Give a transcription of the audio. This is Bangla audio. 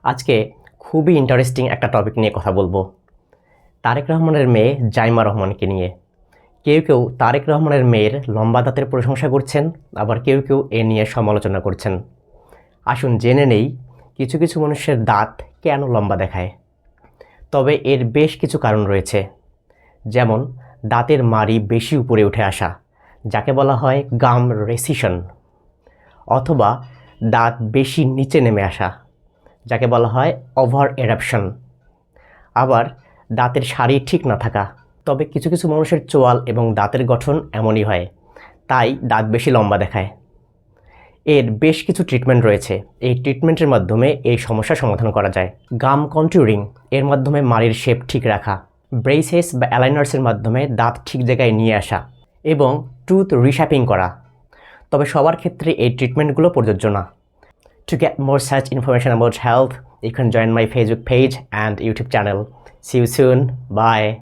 আজকে খুবই ইন্টারেস্টিং একটা টপিক নিয়ে কথা বলবো। তারেক রহমানের মেয়ে জাইমা রহমানকে নিয়ে। কেউ কেউ তারেক রহমানের মেয়ের লম্বা দাঁতের প্রশংসা করছেন, আবার কেউ কেউ এ নিয়ে সমালোচনা করছেন। আসুন জেনে নেই কিছু কিছু মানুষের দাঁত কেন লম্বা দেখায়। তবে এর বেশ কিছু কারণ রয়েছে, যেমন দাঁতের মাড়ি বেশি উপরে উঠে আসা, যাকে বলা হয় গাম রেসিশন, অথবা দাঁত বেশি নিচে নেমে আসা, যাকে বলা হয় ওভার এরাপশন। আবার দাঁতের সারি ঠিক না থাকা। তবে কিছু কিছু মানুষের চোয়াল এবং দাঁতের গঠন এমনই হয়, তাই দাঁত বেশি লম্বা দেখায়। এর বেশ কিছু ট্রিটমেন্ট রয়েছে। এই ট্রিটমেন্টের মাধ্যমে এই সমস্যা সমাধান করা যায়। গাম কন্ট্যুরিং এর মাধ্যমে মাড়ির শেপ ঠিক রাখা, ব্রেসেস বা অ্যালাইনার্সের মাধ্যমে দাঁত ঠিক জায়গায় নিয়ে আসা, এবং টুথ রিশ্যাপিং করা। তবে সবার ক্ষেত্রে এই ট্রিটমেন্টগুলো প্রযোজ্য না। To get more such information about health, you can join my Facebook page and YouTube channel. See you soon. Bye.